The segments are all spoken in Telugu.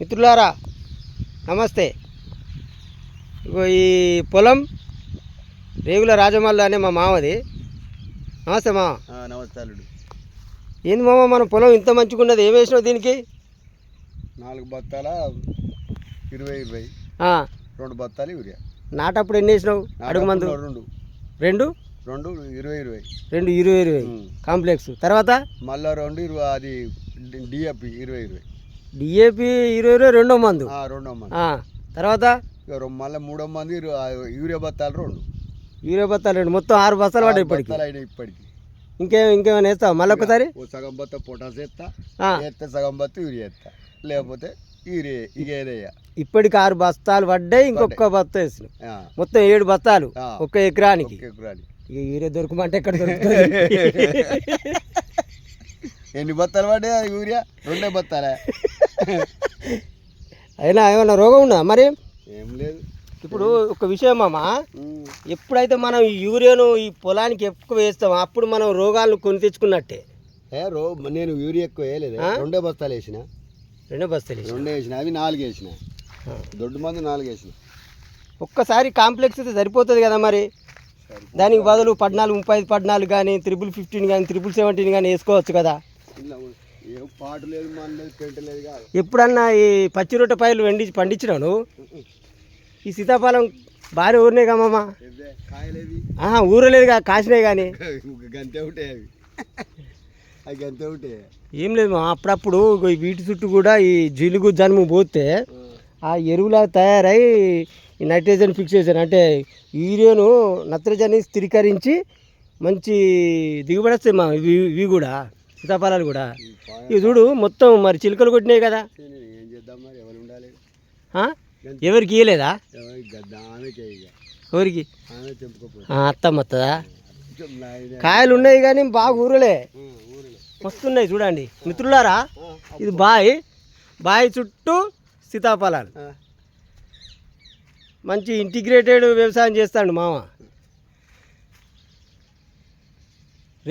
మిత్రులారా నమస్తే. ఇగో ఈ పొలం రేగుల రాజమల్లు అనే మా మామది. నమస్తే మామ. నమస్తే అల్లుడు. ఏంది మామ మన పొలం ఇంత మంచిగా ఉన్నది, ఏం వేసినావు దీనికి? 4 బత్తాల 20 2 బత్తాలు యూరియా. నాటప్పుడు ఎన్ని వేసినావు? అడుగు మందు 2 20 కాంప్లెక్స్, తర్వాత మళ్ళీ 2 అది డిఏపి 20 డిఏపి 20 రెండో మందు, తర్వాత మళ్ళీ 3వ మంది యూరియా బత్తాలు 2 యూరియా బత్తాలు 2, మొత్తం 6 బస్తాలు పడ్డాయి ఇప్పటికి. ఇంకేమైనా వేస్తావు మళ్ళీ ఒకసారి? సగం బత్త పొటాస్ వేస్తా, సగం బత్త యూరియా వేస్తా, లేకపోతే యూరియా ఇక ఏదయ్యా. ఇప్పటికి 6 బస్తాలు పడ్డాయి, ఇంకొక బత్త వేసిన మొత్తం 7 బస్తాలు ఒక్క ఎకరానికి. ఇక యూరియా దొరకమంటే ఎక్కడ దొరుకుతుంది? ఎన్ని బత్తాలు పడ్డాయి యూరియా? 2 బత్తాలే. అయినా ఏమన్నా రోగం ఉందా మరి? ఏం లేదు. ఇప్పుడు ఒక విషయం అమ్మా, ఎప్పుడైతే మనం ఈ యూరియాను ఈ పొలానికి ఎక్కువ వేస్తామో అప్పుడు మనం రోగాలను కొని తెచ్చుకున్నట్టే. నేను యూరియా ఎక్కువ వేయలేదు, 2 బస్తాలు వేసిన. 2 బస్తాలు 2 వేసిన, అవి 4 వేసిన. దొడ్డు మందు 4 వేసిన. ఒక్కసారి కాంప్లెక్స్ అయితే సరిపోతుంది కదా మరి. దానికి బదులు 14, 35, 14 కానీ 15 కానీ 17 కానీ వేసుకోవచ్చు కదా. పాటు లేదు, మన లేదు, పెంట లేదు కాదు. ఎప్పుడన్నా ఈ పచ్చి రొట్టె పైలు పండించినావు నువ్వు? ఈ సీతాఫలం బాగా ఊరినాయి కమ్మమ్మ. ఊరలేదు కాసినాయి కానీ గంతే ఉంటాయి అవి. అవి గంతే ఉంటాయి. ఏం లేదు మా, అప్పుడప్పుడు వీటి చుట్టూ కూడా ఈ జిలుగు జన్ము పోతే ఆ ఎరువులా తయారై ఈ నైట్రోజన్ ఫిక్సేషన్ అంటే యూరియాను నత్రజని స్థిరీకరించి మంచి దిగుబడి వస్తాయి మా. ఇవి కూడా సీతాఫలాలు కూడా. ఇవి చూడు మొత్తం మరి చిలుకలు కొట్టినాయి కదా. ఏం చేద్దాం మరి, ఎవరు ఉండాలి? ఎవరికి ఇవ్వలేదా? ఎవరికి? అత్తమ్మ వస్తుందా? కాయలు ఉన్నాయి కానీ బాగా ఊరలే, వస్తున్నాయి చూడండి మిత్రులారా. ఇది బాయి చుట్టూ సీతాఫలాలు. మంచి ఇంటిగ్రేటెడ్ వ్యవసాయం చేస్తాడు మామ.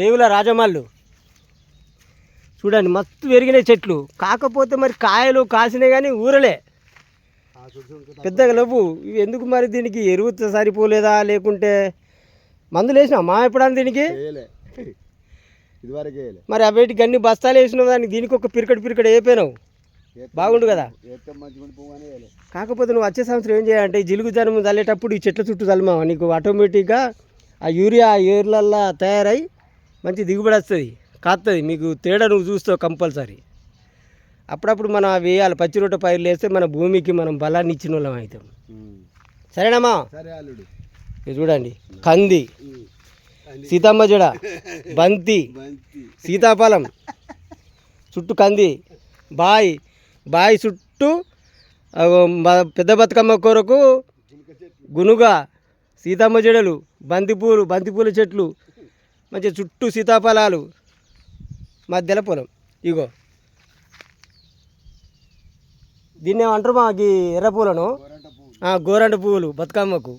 రేగుల రాజమల్లు చూడండి, మస్తు పెరిగినాయి చెట్లు. కాకపోతే మరి కాయలు కాసినాయి కానీ ఊరలే, పెద్దగా లేవు. ఇవి ఎందుకు మరి? దీనికి ఎరువు సరిపోలేదా, లేకుంటే మందులు వేసినా మా ఎప్పుడన్నా దీనికి? మరి అవేటికి అన్ని బస్తాలు వేసినావు, దానికి దీనికి ఒక పిరికడ వేయిపోయినావు, బాగుండు కదా. కాకపోతే నువ్వు వచ్చే సంవత్సరం ఏం చేయాలంటే ఈ జిలుగు జనము చల్లేటప్పుడు ఈ చెట్ల చుట్టూ చల్లమావా, నీకు ఆటోమేటిక్గా ఆ యూరియా ఏర్లల్లా తయారై మంచి దిగుబడి వస్తుంది, కాస్తుంది. మీకు తేడా నువ్వు చూస్తావు కంపల్సరీ. అప్పుడప్పుడు మనం వేయాలి. పచ్చి రొట్టె పైర్లు వేస్తే మన భూమికి మనం బలాన్ని ఇచ్చిన వాళ్ళం అవుతాం. సరేనమ్మా? ఇది చూడండి, కంది, సీతమ్మ జడ, బంతి, సీతాఫలం చుట్టూ కంది, బాయి చుట్టూ పెద్ద బతుకమ్మ కొరకు గునుగ, సీతమ్మ జడలు, బంతిపూల చెట్లు, మంచి చుట్టూ సీతాఫలాలు, మధ్యలో పొలం. ఇగో దీన్ని ఏమంటారు మాకు ఎర్ర పూలను, గోరంట పువ్వులు బతుకమ్మకు.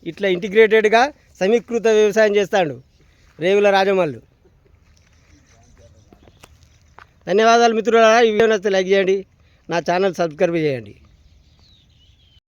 ఇట్లా ఇంటిగ్రేటెడ్గా సమీకృత వ్యవసాయం చేస్తాడు రేగుల రాజమల్లు. ధన్యవాదాలు మిత్రులారా. ఈ వీడియో నచ్చితే లైక్ చేయండి, నా ఛానల్ సబ్స్క్రైబ్ చేయండి.